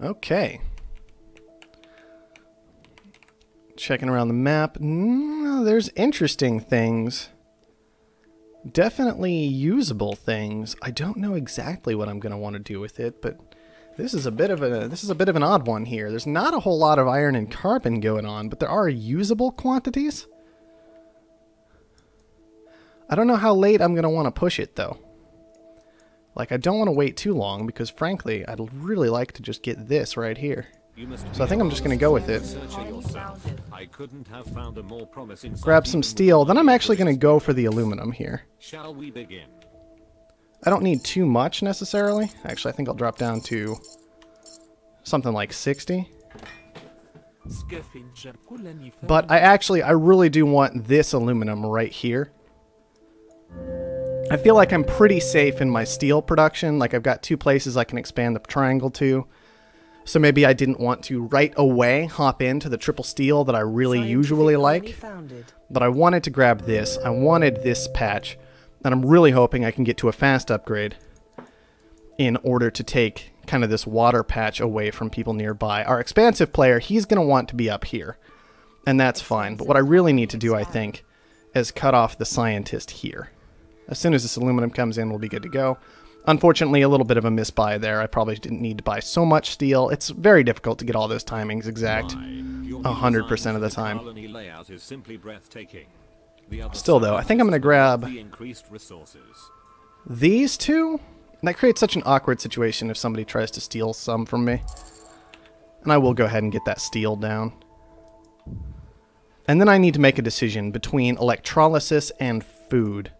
Okay. Checking around the map. No, there's interesting things. Definitely usable things. I don't know exactly what I'm going to want to do with it, but this is a bit of an odd one here. There's not a whole lot of iron and carbon going on, but there are usable quantities. I don't know how late I'm going to want to push it though. Like, I don't want to wait too long because frankly, I'd really like to just get this right here. So I think I'm just going to go with it. Grab some steel. Then I'm actually going to go for the aluminum here. Shall we begin? I don't need too much necessarily. Actually, I think I'll drop down to something like 60. But I really do want this aluminum right here. I feel like I'm pretty safe in my steel production. Like, I've got two places I can expand the triangle to. So maybe I didn't want to right away hop into the triple steel that I really usually like. But I wanted to grab this. I wanted this patch. And I'm really hoping I can get to a fast upgrade in order to take kind of this water patch away from people nearby. Our expansive player, he's going to want to be up here. And that's fine. But what I really need to do, I think, is cut off the scientist here. As soon as this aluminum comes in, we'll be good to go. Unfortunately, a little bit of a misbuy there. I probably didn't need to buy so much steel. It's very difficult to get all those timings exact 100% of the time. Still, though, I think I'm going to grab these two. And that creates such an awkward situation if somebody tries to steal some from me. And I will go ahead and get that steel down. And then I need to make a decision between electrolysis and food.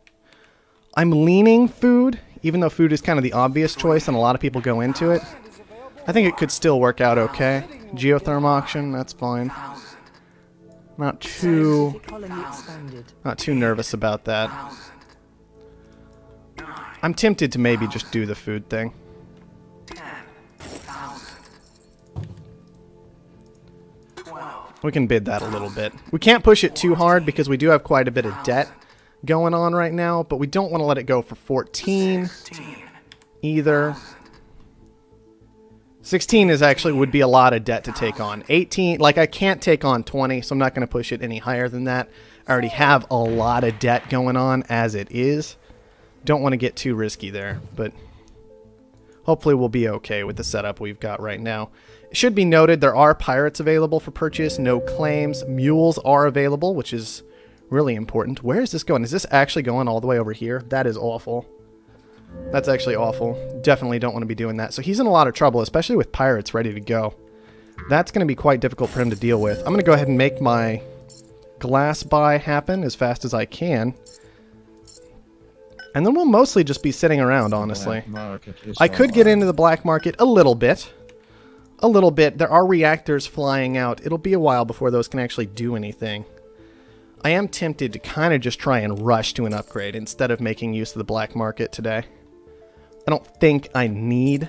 I'm leaning food, even though food is kind of the obvious choice and a lot of people go into it. I think it could still work out okay. Geotherm auction, that's fine. Not too nervous about that. I'm tempted to maybe just do the food thing. We can bid that a little bit. We can't push it too hard because we do have quite a bit of debt going on right now, but we don't want to let it go for 14 either. 16 is actually would be a lot of debt to take on. 18, like I can't take on 20, so I'm not going to push it any higher than that. I already have a lot of debt going on as it is. Don't want to get too risky there, but hopefully we'll be okay with the setup we've got right now. It should be noted there are pirates available for purchase, no claims. Mules are available, which is really important. Where is this going? Is this actually going all the way over here? That is awful. That's actually awful. Definitely don't want to be doing that. So he's in a lot of trouble, especially with pirates ready to go. That's going to be quite difficult for him to deal with. I'm going to go ahead and make my glass buy happen as fast as I can. And then we'll mostly just be sitting around, honestly. I could get into the black market a little bit. A little bit. There are reactors flying out. It'll be a while before those can actually do anything. I am tempted to kind of just try and rush to an upgrade instead of making use of the black market today. I don't think I need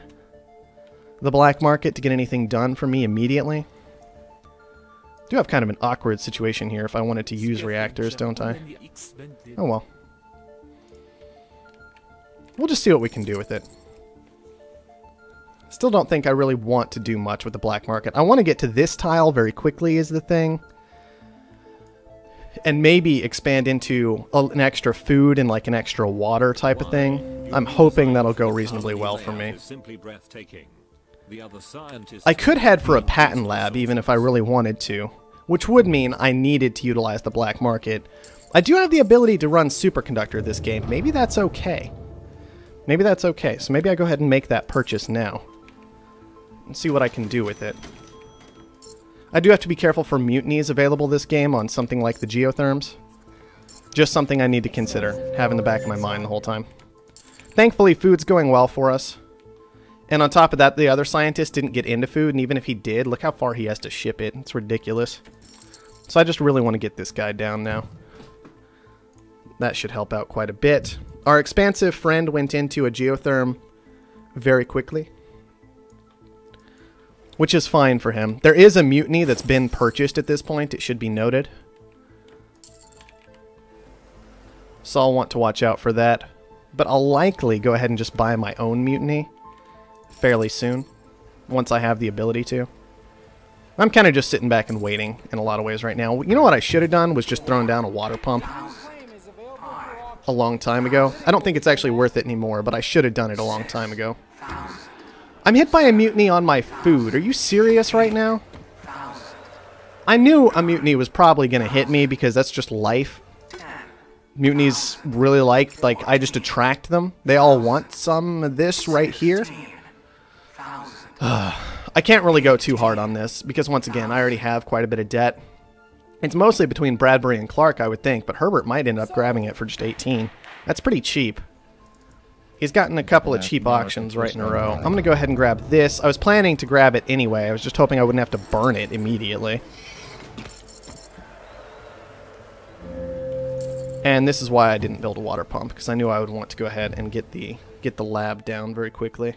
the black market to get anything done for me immediately. I do have kind of an awkward situation here if I wanted to use reactors, don't I? Oh well. We'll just see what we can do with it. Still don't think I really want to do much with the black market. I want to get to this tile very quickly is the thing. And maybe expand into an extra food and like an extra water type of thing. I'm hoping that'll go reasonably well for me. I could head for a patent lab even if I really wanted to, which would mean I needed to utilize the black market. I do have the ability to run superconductor this game. Maybe that's okay. Maybe that's okay. So maybe I go ahead and make that purchase now. And see what I can do with it. I do have to be careful for mutinies available this game on something like the geotherms. Just something I need to consider, have in the back of my mind the whole time. Thankfully, food's going well for us. And on top of that, the other scientist didn't get into food, and even if he did, look how far he has to ship it. It's ridiculous. So I just really want to get this guy down now. That should help out quite a bit. Our expansive friend went into a geotherm very quickly, which is fine for him. There is a mutiny that's been purchased at this point, it should be noted. So I'll want to watch out for that. But I'll likely go ahead and just buy my own mutiny fairly soon. once I have the ability to. I'm kind of just sitting back and waiting in a lot of ways right now. You know what I should have done was just thrown down a water pump a long time ago. I don't think it's actually worth it anymore, but I should have done it a long time ago. I'm hit by a mutiny on my food. Are you serious right now? I knew a mutiny was probably going to hit me because that's just life. Mutinies really like I just attract them. They all want some of this right here. I can't really go too hard on this because, once again, I already have quite a bit of debt. It's mostly between Bradbury and Clark, I would think, but Herbert might end up grabbing it for just 18. That's pretty cheap. He's gotten a couple of cheap auctions right in a row. I'm going to go ahead and grab this. I was planning to grab it anyway. I was just hoping I wouldn't have to burn it immediately. And this is why I didn't build a water pump, because I knew I would want to go ahead and get the lab down very quickly.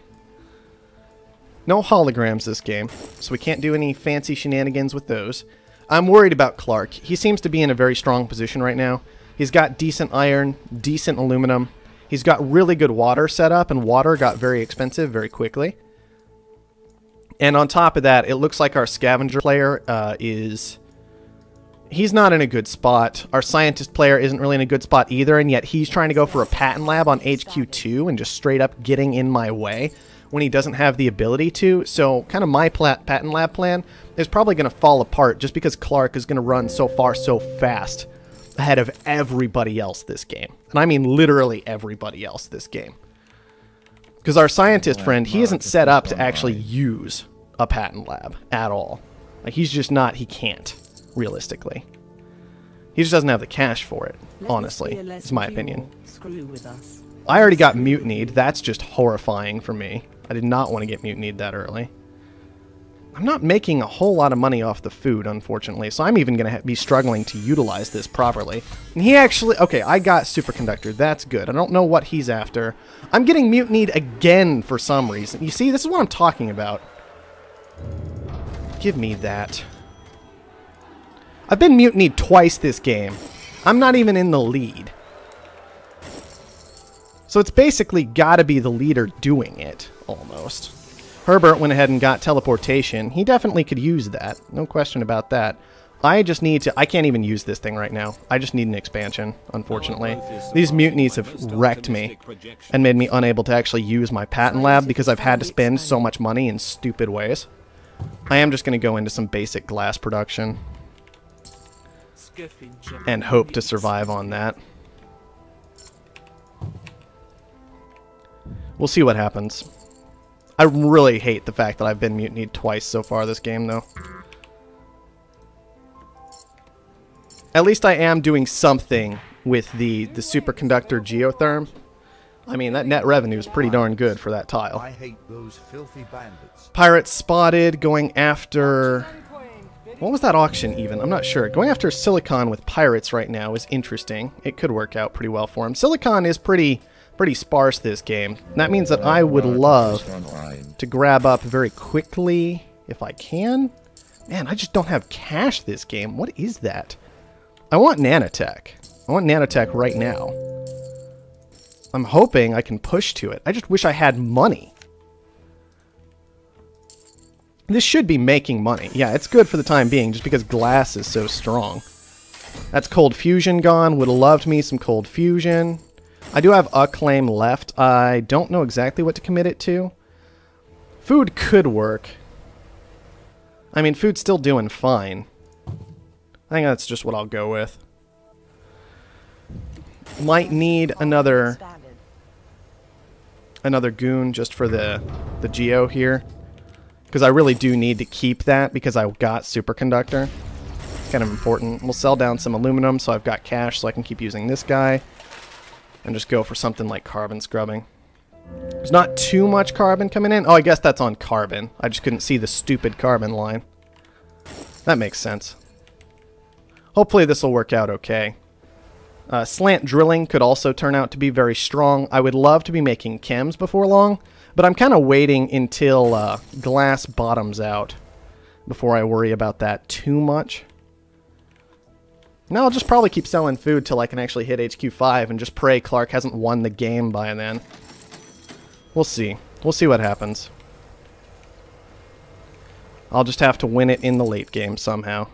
No holograms this game, so we can't do any fancy shenanigans with those. I'm worried about Clark. He seems to be in a very strong position right now. He's got decent iron, decent aluminum. He's got really good water set up, and water got very expensive very quickly. And on top of that, it looks like our scavenger player he's not in a good spot. Our scientist player isn't really in a good spot either, and yet he's trying to go for a patent lab on HQ2 and just straight up getting in my way when he doesn't have the ability to. So kind of my patent lab plan is probably going to fall apart just because Clark is going to run so far so fast ahead of everybody else this game. And I mean literally everybody else this game. Because our scientist friend, he isn't set up to actually use a patent lab at all. Like, he's just not, he can't, realistically. He just doesn't have the cash for it, honestly, is my opinion. I already got mutinied. That's just horrifying for me. I did not want to get mutinied that early. I'm not making a whole lot of money off the food, unfortunately, so I'm even going to be struggling to utilize this properly. And he actually... Okay, I got superconductor. That's good. I don't know what he's after. I'm getting mutinied again for some reason. You see, this is what I'm talking about. Give me that. I've been mutinied twice this game. I'm not even in the lead. So it's basically got to be the leader doing it, almost. Herbert went ahead and got teleportation. He definitely could use that. No question about that. I just need to... I can't even use this thing right now. I just need an expansion, unfortunately. These mutinies have wrecked me and made me unable to actually use my patent lab because I've had to spend so much money in stupid ways. I am just going to go into some basic glass production and hope to survive on that. We'll see what happens. I really hate the fact that I've been mutinied twice so far this game, though. At least I am doing something with the superconductor geotherm. I mean, that net revenue is pretty darn good for that tile. I hate those filthy bandits. Pirates spotted, going after... What was that auction even? I'm not sure. Going after Silicon with pirates right now is interesting. It could work out pretty well for him. Silicon is pretty sparse this game. That means that I would love to grab up very quickly if I can. Man, I just don't have cash this game. What is that? I want nanotech. I want nanotech right now. I'm hoping I can push to it. I just wish I had money. This should be making money. Yeah, it's good for the time being just because glass is so strong. That's cold fusion gone. Would have loved me some cold fusion. I do have a claim left. I don't know exactly what to commit it to. Food could work. I mean, food's still doing fine. I think that's just what I'll go with. Might need another goon just for the geo here. Because I really do need to keep that because I got superconductor. Kind of important. We'll sell down some aluminum so I've got cash so I can keep using this guy. And just go for something like carbon scrubbing. There's not too much carbon coming in. Oh, I guess that's on carbon. I just couldn't see the stupid carbon line. That makes sense. Hopefully this will work out okay. Slant drilling could also turn out to be very strong. I would love to be making chems before long, but I'm kind of waiting until glass bottoms out before I worry about that too much. Now I'll just probably keep selling food till I can actually hit HQ5 and just pray Clark hasn't won the game by then. We'll see. We'll see what happens. I'll just have to win it in the late game somehow.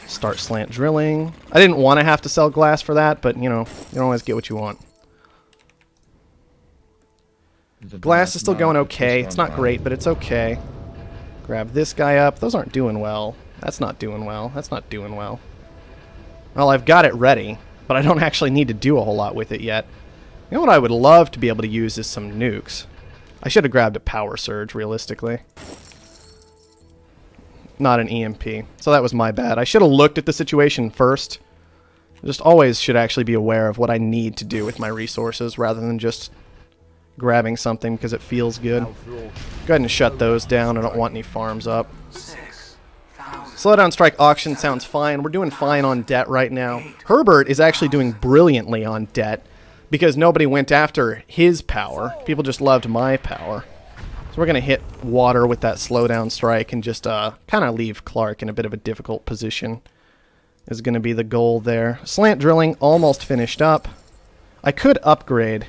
Start slant drilling. I didn't want to have to sell glass for that, but, you know, you don't always get what you want. Glass is still going okay. It's not great, but it's okay. Grab this guy up. Those aren't doing well. That's not doing well. That's not doing well. Well, I've got it ready, but I don't actually need to do a whole lot with it yet. You know what I would love to be able to use is some nukes. I should have grabbed a power surge, realistically. Not an EMP. So that was my bad. I should have looked at the situation first. Just always should actually be aware of what I need to do with my resources rather than just grabbing something because it feels good. Go ahead and shut those down. I don't want any farms up. Slowdown strike auction sounds fine. We're doing fine on debt right now. Herbert is actually doing brilliantly on debt because nobody went after his power. People just loved my power. So we're going to hit water with that slowdown strike and just kind of leave Clark in a bit of a difficult position is going to be the goal there. Slant drilling almost finished up. I could upgrade,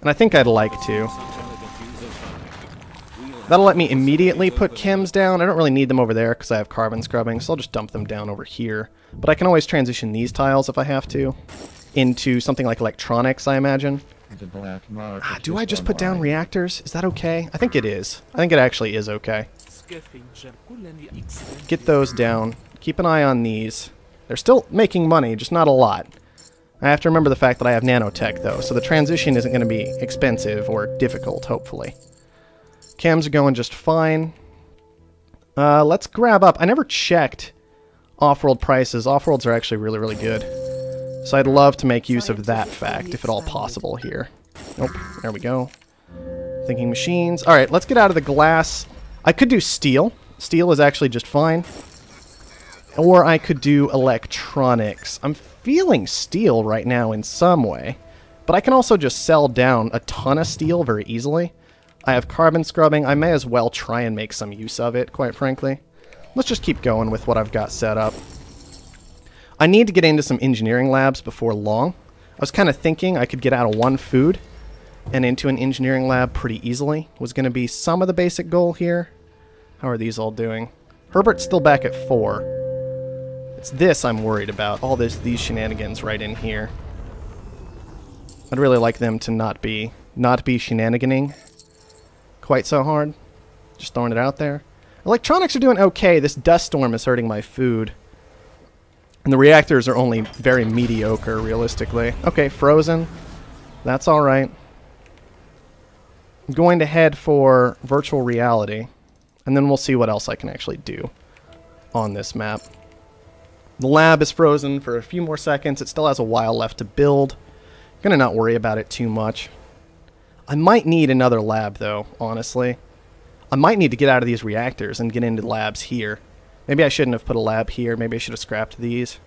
and I think I'd like to. That'll let me immediately put chems down. I don't really need them over there because I have carbon scrubbing, so I'll just dump them down over here. But I can always transition these tiles if I have to into something like electronics, I imagine. Do I just put down reactors? Is that okay? I think it is. I think it actually is okay. Get those down. Keep an eye on these. They're still making money, just not a lot. I have to remember the fact that I have nanotech, though, so the transition isn't going to be expensive or difficult, hopefully. Chems are going just fine. Let's grab up. I never checked Offworld prices. Offworlds are actually really, really good. So I'd love to make use of that fact, if at all possible here. Nope. There we go. Thinking machines. Alright, let's get out of the glass. I could do steel. Steel is actually just fine. Or I could do electronics. I'm feeling steel right now in some way. But I can also just sell down a ton of steel very easily. I have carbon scrubbing. I may as well try and make some use of it, quite frankly. Let's just keep going with what I've got set up. I need to get into some engineering labs before long. I was kind of thinking I could get out of one food and into an engineering lab pretty easily. Was going to be some of the basic goal here. How are these all doing? Herbert's still back at 4. It's this I'm worried about. All these shenanigans right in here. I'd really like them to not be shenaniganing quite so hard. Just throwing it out there. Electronics are doing okay. This dust storm is hurting my food. And the reactors are only very mediocre, realistically. Okay, frozen. That's alright. I'm going to head for virtual reality. And then we'll see what else I can actually do on this map. The lab is frozen for a few more seconds. It still has a while left to build. I'm gonna not worry about it too much. I might need another lab, though, honestly. I might need to get out of these reactors and get into labs here. Maybe I shouldn't have put a lab here. Maybe I should have scrapped these.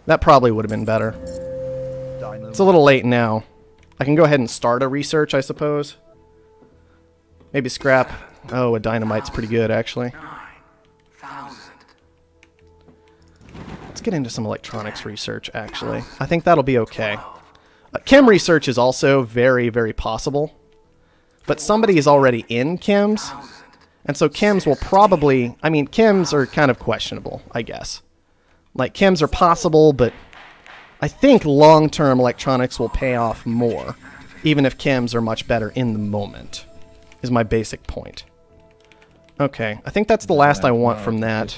That probably would have been better. It's a little late now. I can go ahead and start a research, I suppose. Maybe scrap. Oh, a dynamite's pretty good, actually. Let's get into some electronics research, actually. I think that'll be okay. Chem research is also very, very possible. But somebody is already in chems. And so chems will probably... I mean, chems are kind of questionable, I guess. Like, chems are possible, but I think long-term electronics will pay off more, even if chems are much better in the moment, is my basic point. Okay, I think that's the last I want from that.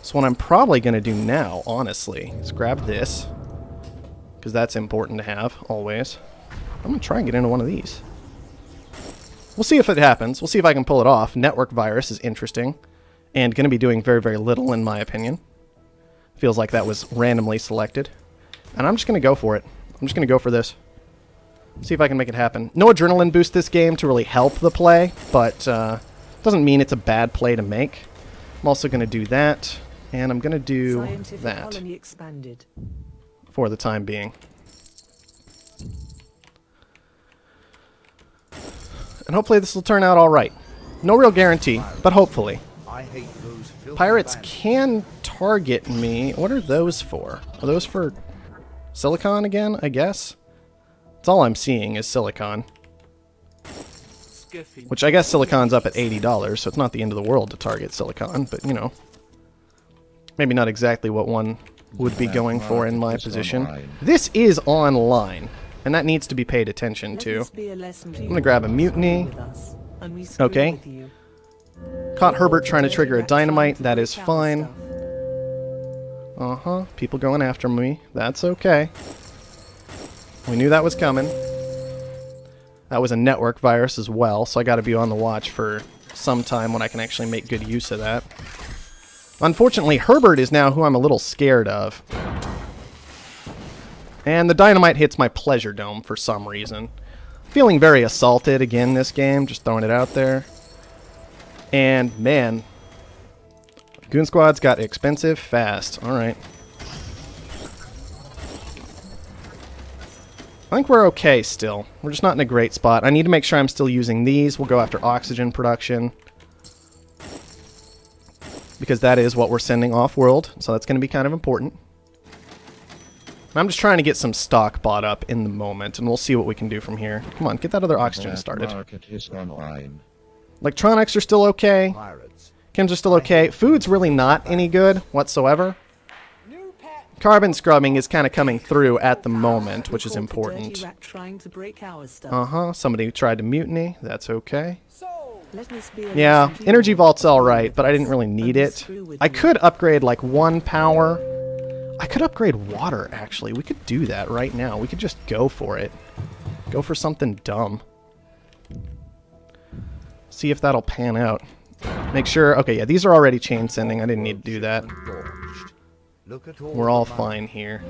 So what I'm probably going to do now, honestly, is grab this, because that's important to have, always. I'm going to try and get into one of these. We'll see if it happens. We'll see if I can pull it off. Network virus is interesting, and going to be doing very, very little, in my opinion. Feels like that was randomly selected. And I'm just going to go for it. I'm just going to go for this. See if I can make it happen. No adrenaline boost this game to really help the play, but doesn't mean it's a bad play to make. I'm also going to do that, and I'm going to do that for the time being. And hopefully this will turn out alright. No real guarantee, but hopefully. Pirates can target me. What are those for? Are those for silicon again, I guess? That's all I'm seeing is silicon. Which I guess Silicon's up at $80, so it's not the end of the world to target Silicon, but you know. Maybe not exactly what one would be going for in my position. This is online, and that needs to be paid attention to. I'm gonna grab a mutiny. Okay. Caught Herbert trying to trigger a dynamite. That is fine. Uh-huh. People going after me. That's okay. We knew that was coming. That was a network virus as well, so I gotta be on the watch for some time when I can actually make good use of that. Unfortunately, Herbert is now who I'm a little scared of. And the dynamite hits my pleasure dome for some reason. Feeling very assaulted again this game, just throwing it out there. And man, Goon Squad's got expensive fast. Alright. I think we're okay still. We're just not in a great spot. I need to make sure I'm still using these. We'll go after oxygen production, because that is what we're sending off-world, so that's going to be kind of important. I'm just trying to get some stock bought up in the moment, and we'll see what we can do from here. Come on, get that other oxygen started. Electronics are still okay. Chems are still okay. Food's really not any good whatsoever. Carbon scrubbing is kind of coming through at the moment, which is important. Uh-huh, somebody tried to mutiny. That's okay. Yeah, energy vault's alright, but I didn't really need it. I could upgrade like one power. I could upgrade water, actually. We could do that right now. We could just go for it. Go for something dumb. See if that'll pan out. Make sure... Okay, yeah, these are already chain sending. I didn't need to do that. We're all fine here.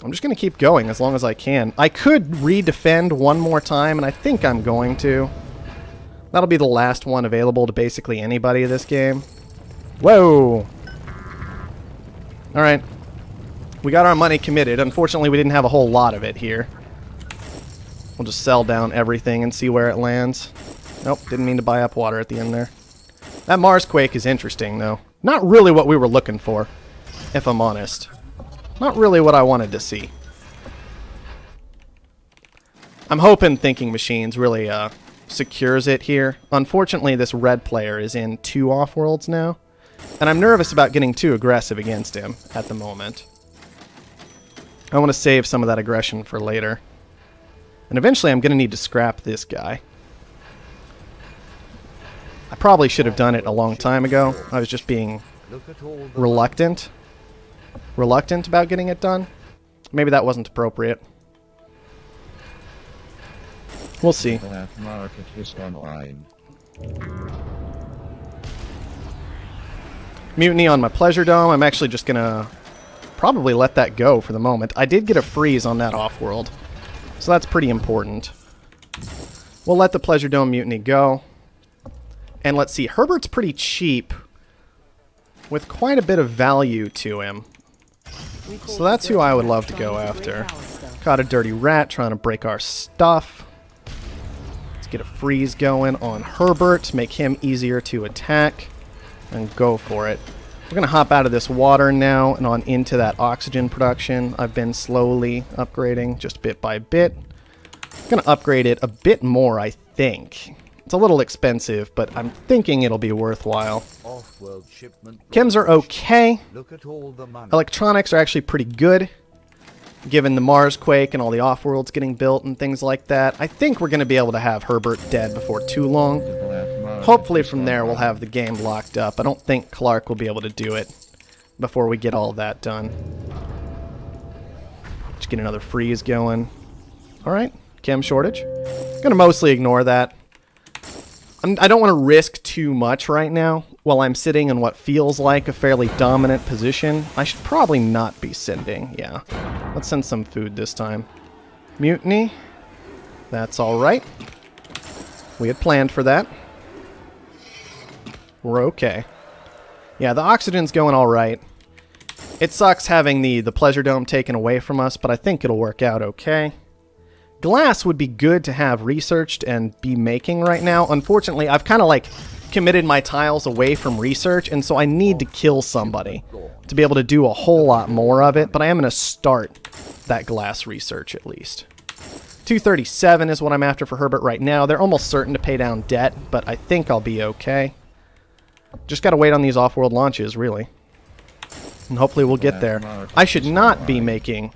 I'm just going to keep going as long as I can. I could re-defend one more time, and I think I'm going to. That'll be the last one available to basically anybody this game. Whoa! Alright. We got our money committed. Unfortunately, we didn't have a whole lot of it here. We'll just sell down everything and see where it lands. Nope, didn't mean to buy up water at the end there. That Mars quake is interesting, though. Not really what we were looking for, if I'm honest. Not really what I wanted to see. I'm hoping Thinking Machines really secures it here. Unfortunately, this red player is in 2 Offworlds now, and I'm nervous about getting too aggressive against him at the moment. I want to save some of that aggression for later. And eventually I'm going to need to scrap this guy. I probably should have done it a long time ago. I was just being reluctant about getting it done. Maybe that wasn't appropriate. We'll see. Mutiny on my pleasure dome. I'm actually just gonna probably let that go for the moment. I did get a freeze on that off-world, so that's pretty important. We'll let the pleasure dome mutiny go. And let's see, Herbert's pretty cheap with quite a bit of value to him. So that's who I would love to go after. Caught a dirty rat trying to break our stuff. Let's get a freeze going on Herbert, make him easier to attack, and go for it. We're going to hop out of this water now and on into that oxygen production. I've been slowly upgrading, just bit by bit. I'm going to upgrade it a bit more, I think. It's a little expensive, but I'm thinking it'll be worthwhile. Chems are okay. Electronics are actually pretty good, given the Mars quake and all the off-worlds getting built and things like that. I think we're going to be able to have Herbert dead before too long. Hopefully from there we'll have the game locked up. I don't think Clark will be able to do it before we get all that done. Just get another freeze going. Alright, chem shortage. Gonna mostly ignore that. I don't want to risk too much right now while I'm sitting in what feels like a fairly dominant position. I should probably not be sending, yeah. Let's send some food this time. Mutiny. That's alright. We had planned for that. We're okay. Yeah, the oxygen's going alright. It sucks having the pleasure dome taken away from us, but I think it'll work out okay. Glass would be good to have researched and be making right now. Unfortunately, I've kind of like committed my tiles away from research, and so I need to kill somebody to be able to do a whole lot more of it, but I am going to start that glass research at least. 237 is what I'm after for Herbert right now. They're almost certain to pay down debt, but I think I'll be okay. Just got to wait on these off-world launches, really. And hopefully we'll get there. I should not be making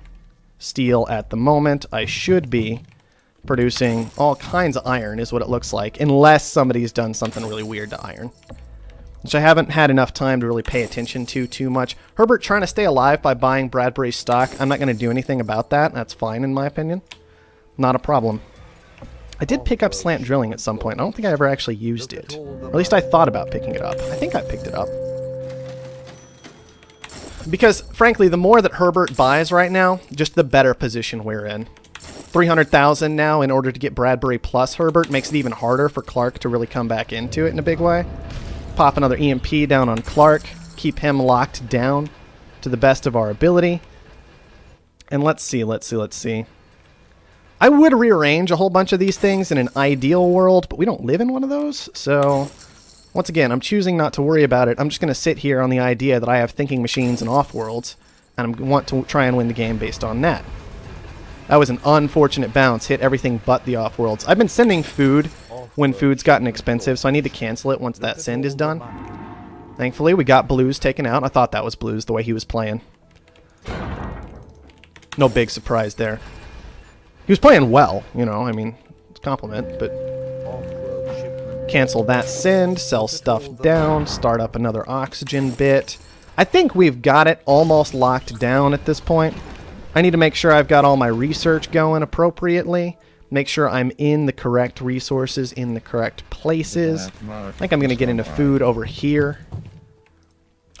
steel at the moment. I should be producing all kinds of iron, is what it looks like, unless somebody's done something really weird to iron, which I haven't had enough time to really pay attention to too much. Herbert trying to stay alive by buying Bradbury's stock. I'm not going to do anything about that. That's fine in my opinion. Not a problem. I did pick up slant drilling at some point. I don't think I ever actually used it. Or at least I thought about picking it up. I think I picked it up. Because, frankly, the more that Herbert buys right now, just the better position we're in. 300,000 now in order to get Bradbury plus Herbert makes it even harder for Clark to really come back into it in a big way. Pop another EMP down on Clark. Keep him locked down to the best of our ability. And let's see. I would rearrange a whole bunch of these things in an ideal world, but we don't live in one of those, so once again, I'm choosing not to worry about it. I'm just going to sit here on the idea that I have thinking machines and off-worlds, and I want to try and win the game based on that. That was an unfortunate bounce. Hit everything but the off-worlds. I've been sending food when food's gotten expensive, so I need to cancel it once that send is done. Thankfully, we got Blues taken out. I thought that was Blues the way he was playing. No big surprise there. He was playing well, you know, I mean, it's a compliment, but cancel that send, sell stuff down, start up another oxygen bit. I think we've got it almost locked down at this point. I need to make sure I've got all my research going appropriately, make sure I'm in the correct resources in the correct places. I think I'm going to get into food over here.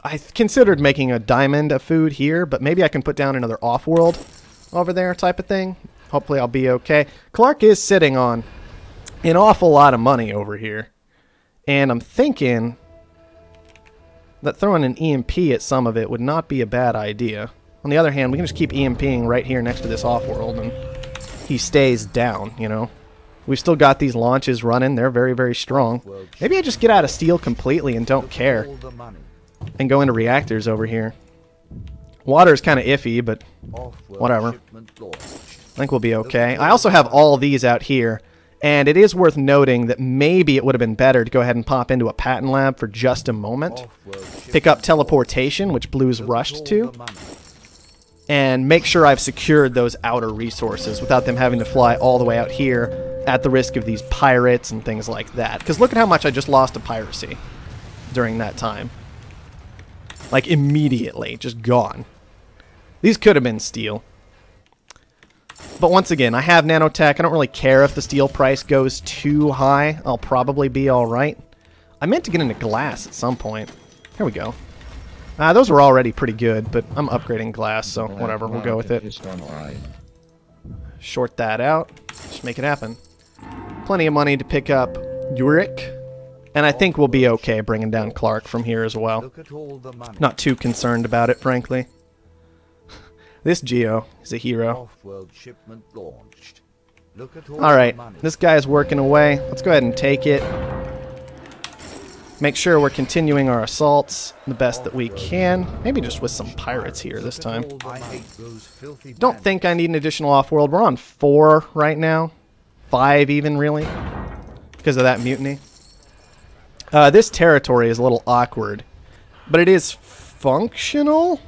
I considered making a diamond of food here, but maybe I can put down another off-world over there type of thing. Hopefully I'll be okay. Clark is sitting on an awful lot of money over here. And I'm thinking that throwing an EMP at some of it would not be a bad idea. On the other hand, we can just keep EMPing right here next to this off-world and he stays down, you know. We've still got these launches running. They're very, very strong. Maybe I just get out of steel completely and don't care and go into reactors over here. Water's kind of iffy, but whatever. I think we'll be okay. I also have all these out here, and it is worth noting that maybe it would have been better to go ahead and pop into a patent lab for just a moment, pick up teleportation, which Blues rushed to, and make sure I've secured those outer resources without them having to fly all the way out here at the risk of these pirates and things like that. Because look at how much I just lost to piracy during that time. Like, immediately. Just gone. These could have been steel. But once again, I have nanotech. I don't really care if the steel price goes too high. I'll probably be alright. I meant to get into glass at some point. Here we go. Those were already pretty good, but I'm upgrading glass, so whatever. We'll go with it. Short that out. Just make it happen. Plenty of money to pick up Uric. And I think we'll be okay bringing down Clark from here as well. Not too concerned about it, frankly. This Geo is a hero. Alright, this guy's working away. Let's go ahead and take it. Make sure we're continuing our assaults the best that we can. Maybe just with some pirates here this time. Don't think I need an additional off-world. We're on 4 right now. 5 even, really. Because of that mutiny. This territory is a little awkward. But it is functional?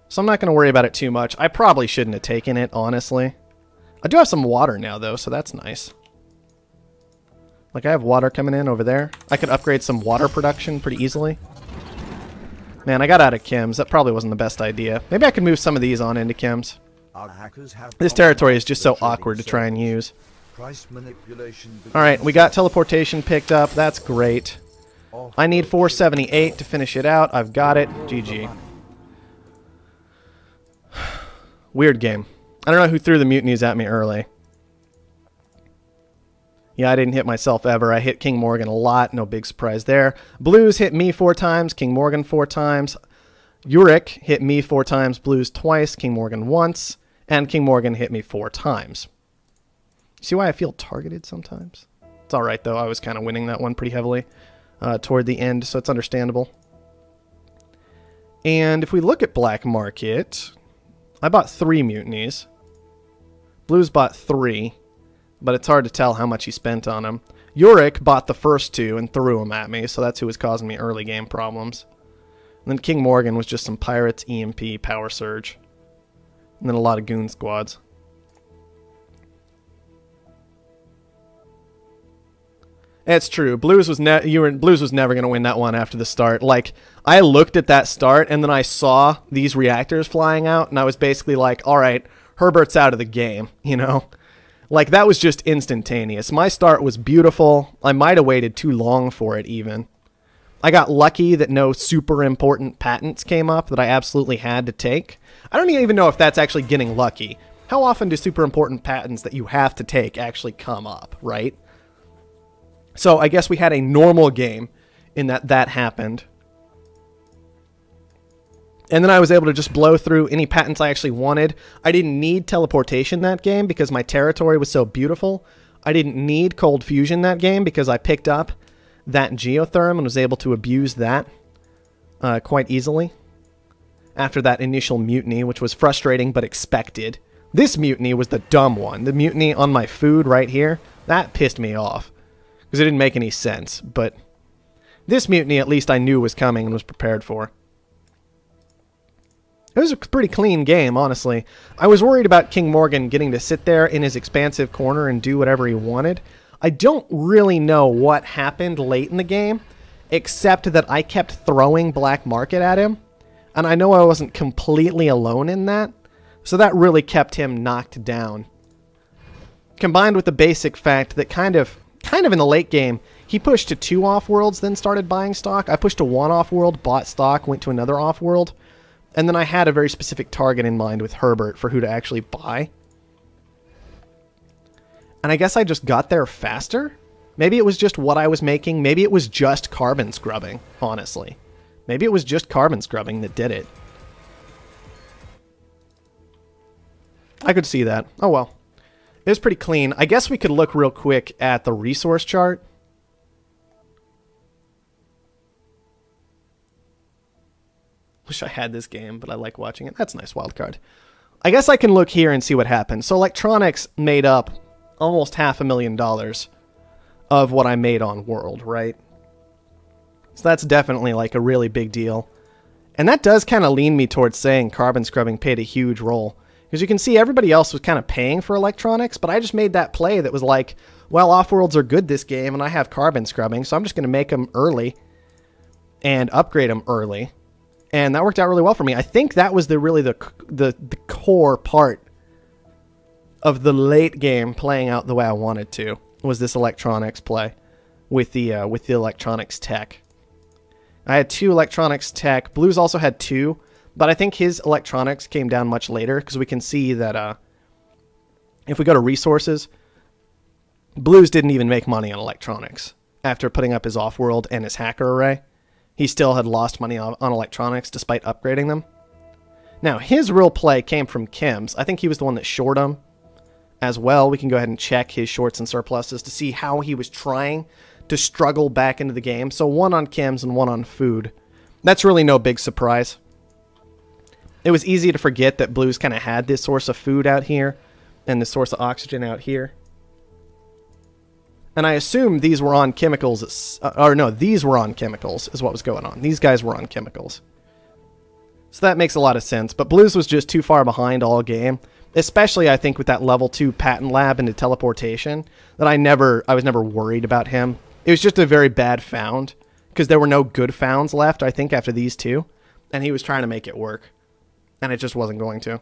So I'm not going to worry about it too much. I probably shouldn't have taken it, honestly. I do have some water now, though, so that's nice. Like, I have water coming in over there. I could upgrade some water production pretty easily. Man, I got out of chems. That probably wasn't the best idea. Maybe I could move some of these on into chems. This territory is just so awkward to try and use. Alright, we got teleportation picked up. That's great. I need 478 to finish it out. I've got it. GG. Weird game. I don't know who threw the mutinies at me early. Yeah, I didn't hit myself ever. I hit King Morgan a lot. No big surprise there. Blues hit me 4 times. King Morgan 4 times. Uric hit me 4 times. Blues twice. King Morgan once. And King Morgan hit me 4 times. See why I feel targeted sometimes? It's alright, though. I was kind of winning that one pretty heavily toward the end, so it's understandable. And if we look at Black Market, I bought 3 mutinies. Blues bought 3, but it's hard to tell how much he spent on them. Yorick bought the first 2 and threw them at me, so that's who was causing me early game problems. And then King Morgan was just some Pirates, EMP, Power Surge. And then a lot of Goon Squads. It's true. Blues was never going to win that one after the start. Like, I looked at that start, and then I saw these reactors flying out, and I was basically like, all right, Herbert's out of the game, you know? Like, that was just instantaneous. My start was beautiful. I might have waited too long for it, even. I got lucky that no super important patents came up that I absolutely had to take. I don't even know if that's actually getting lucky. How often do super important patents that you have to take actually come up, right? So I guess we had a normal game in that happened. And then I was able to just blow through any patents I actually wanted. I didn't need teleportation that game because my territory was so beautiful. I didn't need cold fusion that game because I picked up that geotherm and was able to abuse that quite easily. After that initial mutiny, which was frustrating but expected. This mutiny was the dumb one. The mutiny on my food right here, that pissed me off. Because it didn't make any sense, but this mutiny at least I knew was coming and was prepared for. It was a pretty clean game, honestly. I was worried about King Morgan getting to sit there in his expansive corner and do whatever he wanted. I don't really know what happened late in the game, except that I kept throwing Black Market at him, and I know I wasn't completely alone in that, so that really kept him knocked down. Combined with the basic fact that kind of in the late game, he pushed to 2 Offworlds, then started buying stock. I pushed to 1 Offworld, bought stock, went to another Offworld, and then I had a very specific target in mind with Herbert for who to actually buy. And I guess I just got there faster? Maybe it was just what I was making. Maybe it was just carbon scrubbing, honestly. Maybe it was just carbon scrubbing that did it. I could see that. Oh well. It was pretty clean. I guess we could look real quick at the resource chart. Wish I had this game, but I like watching it. That's a nice wildcard. I guess I can look here and see what happened. So electronics made up almost $500,000 of what I made on World, right? So that's definitely like a really big deal. And that does kind of lean me towards saying carbon scrubbing played a huge role. Because you can see everybody else was kind of paying for electronics, but I just made that play that was like, well, Offworlds are good this game, and I have carbon scrubbing, so I'm just going to make them early and upgrade them early. And that worked out really well for me. I think that was really the core part of the late game playing out the way I wanted to, was this electronics play with the electronics tech. I had 2 electronics tech. Blues also had 2. But I think his electronics came down much later, because we can see that if we go to resources, Blues didn't even make money on electronics. After putting up his Offworld and his hacker array, he still had lost money on electronics despite upgrading them. Now, his real play came from Kim's. I think he was the one that shorted him as well. We can go ahead and check his shorts and surpluses to see how he was trying to struggle back into the game. So 1 on Kim's and 1 on food. That's really no big surprise. It was easy to forget that Blues kind of had this source of food out here and this source of oxygen out here. And I assume these were on chemicals, or no, these were on chemicals is what was going on. These guys were on chemicals. So that makes a lot of sense, but Blues was just too far behind all game, especially I think with that level 2 patent lab into teleportation, that I was never worried about him. It was just a very bad found, because there were no good founds left, I think, after these 2, and he was trying to make it work. And it just wasn't going to.